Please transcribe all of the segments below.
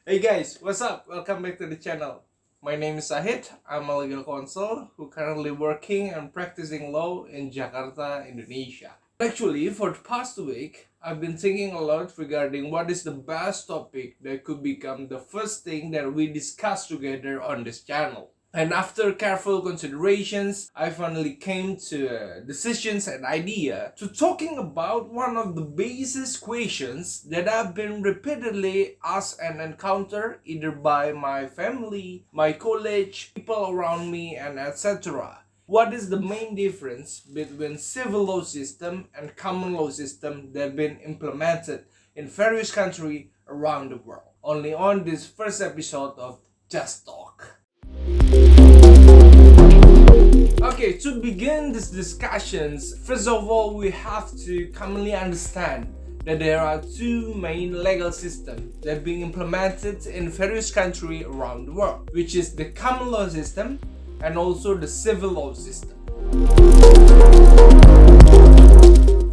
Hey guys, what's up? Welcome back to the channel. My name is Sahid. I'm a legal counsel who currently working and practicing law in Jakarta, Indonesia. Actually, for the past week, I've been thinking a lot regarding what is the best topic that could become the first thing that we discuss together on this channel. And after careful considerations, I finally came to decisions and idea to talking about one of the basis questions that I've been repeatedly asked and encountered either by my family, my college, people around me, and etc. What is the main difference between civil law system and common law system that have been implemented in various countries around the world? Only on this first episode of Just Talk. Okay, to begin these discussions, first of all, we have to commonly understand that there are two main legal systems that are being implemented in various countries around the world, which is the common law system and also the civil law system.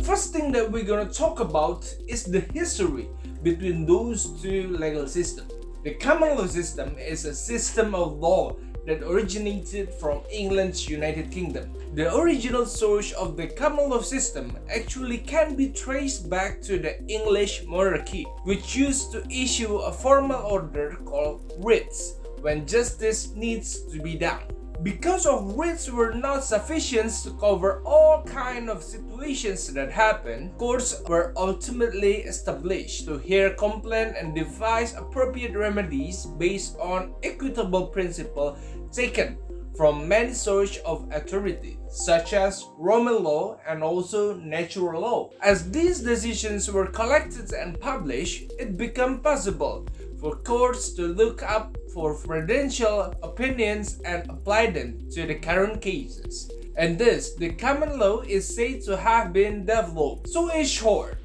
First thing that we're gonna talk about is the history between those two legal systems. The common law system is a system of law that originated from England's United Kingdom. The original source of the common law system actually can be traced back to the English monarchy, which used to issue a formal order called writs when justice needs to be done. Because of writs were not sufficient to cover all kind of situations that happen, courts were ultimately established to hear complaint and devise appropriate remedies based on equitable principle taken from many sources of authority, such as Roman law and also natural law. As these decisions were collected and published, it became possible for courts to look up for prudential opinions and apply them to the current cases. And thus, the common law is said to have been developed. So in short,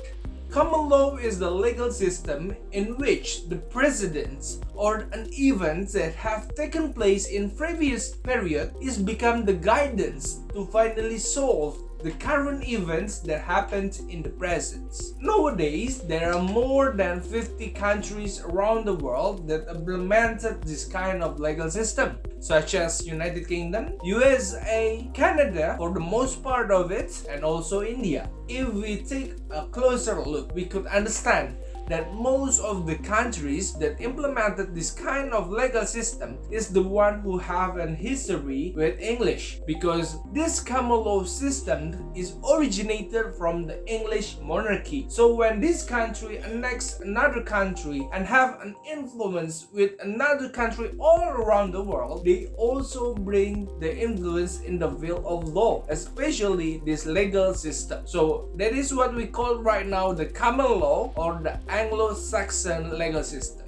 common law is the legal system in which the precedents or an event that have taken place in previous period is become the guidance to finally solve the current events that happened in the present. Nowadays, there are more than 50 countries around the world that implemented this kind of legal system, such as United Kingdom, USA, Canada for the most part of it, and also India. If we take a closer look, we could understand that most of the countries that implemented this kind of legal system is the one who have an history with English, because this common law system is originated from the English monarchy. So when this country annexed another country and have an influence with another country all around the world, they also bring the influence in the field of law, especially this legal system. So that is what we call right now the common law or the Anglo-Saxon legal system.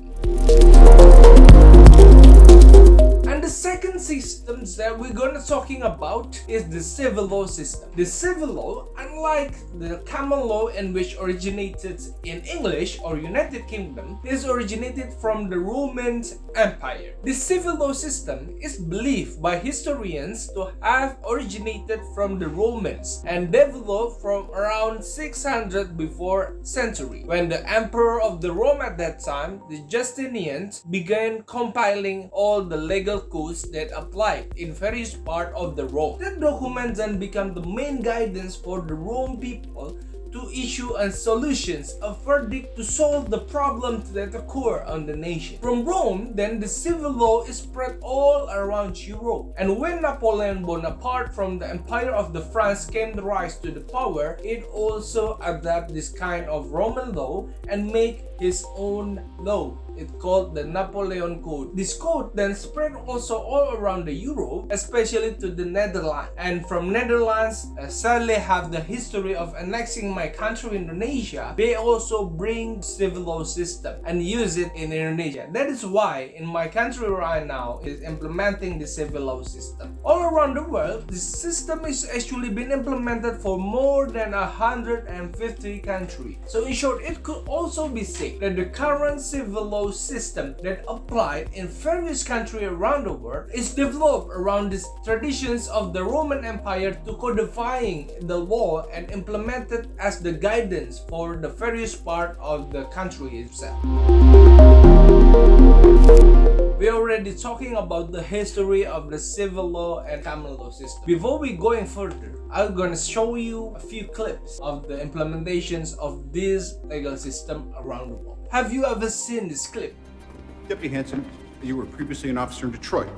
And the second system that we're gonna talking about is the civil law system. The civil law, unlike the common law in which originated in English or United Kingdom, is originated from the Roman Empire. The civil law system is believed by historians to have originated from the Romans and developed from around 600 before century, when the emperor of the Rome at that time, the Justinian, began compiling all the legal codes that applied in various parts of the Rome. That document then became the main guidance for the Rome people to issue a solutions, a verdict to solve the problems that occur on the nation. From Rome, then the civil law is spread all around Europe. And when Napoleon Bonaparte from the Empire of the France came to rise to the power, it also adopted this kind of Roman law and make his own law. It's called the Napoleon Code. This code then spread also all around the Europe, especially to the Netherlands. And from Netherlands, sadly have the history of annexing my country Indonesia. They also bring civil law system and use it in Indonesia. That is why in my country right now is implementing the civil law system. All around the world, this system is actually been implemented for more than 150 countries. So in short, it could also be said that the current civil law system that applied in various countries around the world is developed around these traditions of the Roman Empire to codifying the law and implemented as the guidance for the various part of the country itself. talking about the history of the civil law and common law system. Before we going further, I'm gonna show you a few clips of the implementations of this legal system around the world. Have you ever seen this clip? Deputy Hanson, you were previously an officer in Detroit.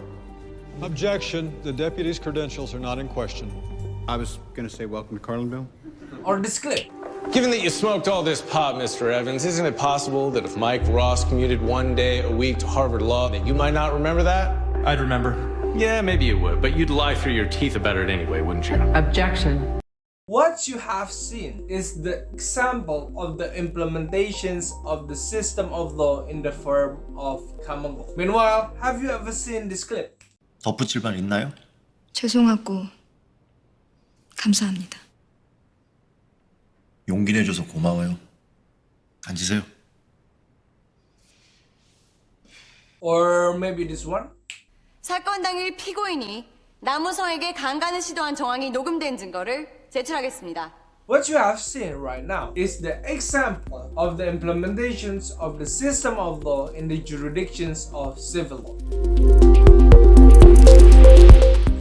Objection. The deputy's credentials are not in question. I was going to say welcome to Carlinville. Or this clip? Given that you smoked all this pot, Mr. Evans, isn't it possible that if Mike Ross commuted 1 day a week to Harvard Law, that you might not remember that? I'd remember. Yeah, maybe you would, but you'd lie through your teeth about it anyway, wouldn't you? Objection. What you have seen is the example of the implementations of the system of law in the form of common law. Meanwhile, have you ever seen this clip? 덧붙일 말 있나요? 죄송하고 감사합니다. 용기 내줘서 고마워요. 앉으세요. Or maybe this one? 사건 당일 피고인이 남우성에게 강간을 시도한 정황이 녹음된 증거를 제출하겠습니다. What you have seen right now is the example of the implementations of the system of law in the jurisdictions of civil law.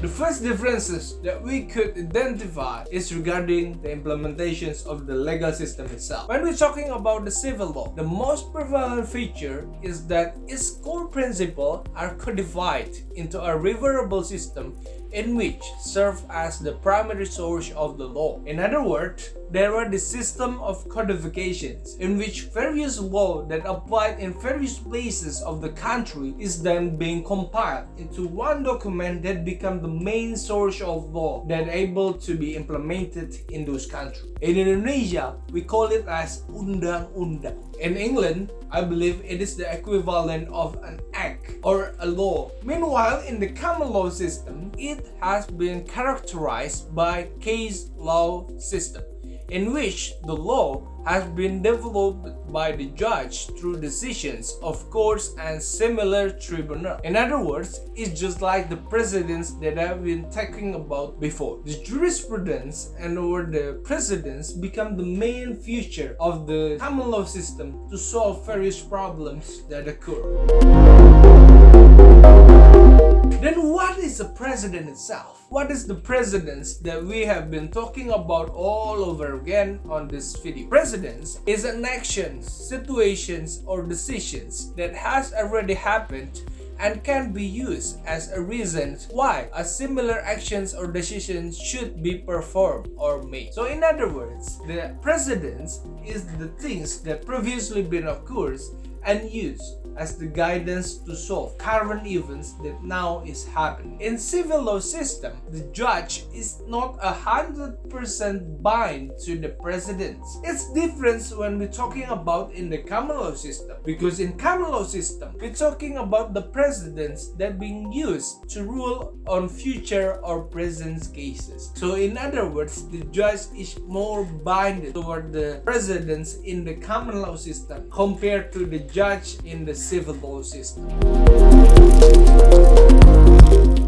The first differences that we could identify is regarding the implementations of the legal system itself. When we're talking about the civil law, the most prevalent feature is that its core principles are codified into a reversible system in which serve as the primary source of the law. In other words, there are the system of codifications in which various law that applied in various places of the country is then being compiled into one document that become the main source of law that able to be implemented in those countries. In Indonesia, we call it as undang-undang. In England, I believe it is the equivalent of an act or a law. Meanwhile, in the common law system, it has been characterized by case law system, in which the law has been developed by the judge through decisions of courts and similar tribunal. In other words, it's just like the precedents that I've been talking about before. The jurisprudence and or the precedents become the main feature of the common law system to solve various problems that occur. Then what is a precedent itself? What is the precedents that we have been talking about all over again on this video? Precedents is an action, situations or decisions that has already happened and can be used as a reason why a similar actions or decisions should be performed or made. So in other words, the precedents is the things that previously been occurred and used as the guidance to solve current events that now is happening. In civil law system, the judge is not 100% bind to the precedents. It's different when we're talking about in the common law system, because in common law system, we're talking about the precedents that being used to rule on future or present cases. So in other words, the judge is more binded toward the precedents in the common law system compared to the judge in the civil law system.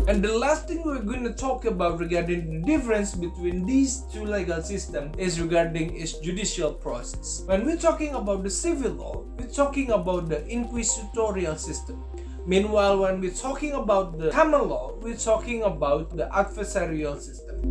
And the last thing we're going to talk about regarding the difference between these two legal systems is regarding its judicial process. When we're talking about the civil law, we're talking about the inquisitorial system. Meanwhile, when we're talking about the common law, we're talking about the adversarial system.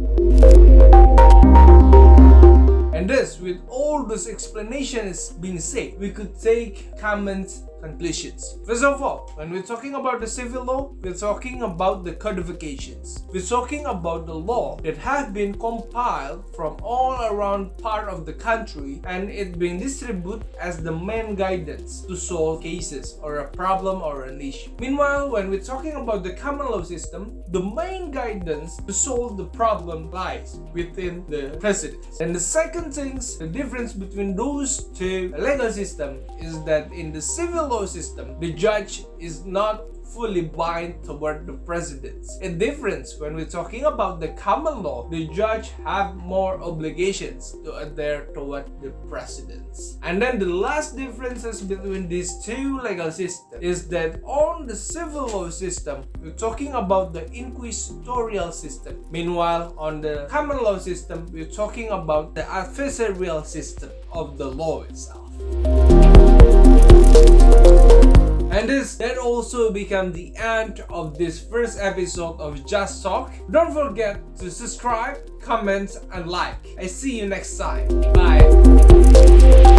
And thus, with all those explanations being said, we could take common conclusions. First of all, when we're talking about the civil law, we're talking about the codifications. We're talking about the law that have been compiled from all around part of the country and it being distributed as the main guidance to solve cases or a problem or an issue. Meanwhile, when we're talking about the common law system, the main guidance to solve the problem lies within the precedents. And the second things, the difference between those two legal systems is that in the civil law system, the judge is not fully bind toward the precedents. A difference when we're talking about the common law, the judge have more obligations to adhere toward the precedents. And then the last differences between these two legal systems is that on the civil law system, we're talking about the inquisitorial system. Meanwhile, on the common law system, we're talking about the adversarial system of the law itself. And this, that also become the end of this first episode of Just Talk. Don't forget to subscribe, comment, and like. I see you next time. Bye.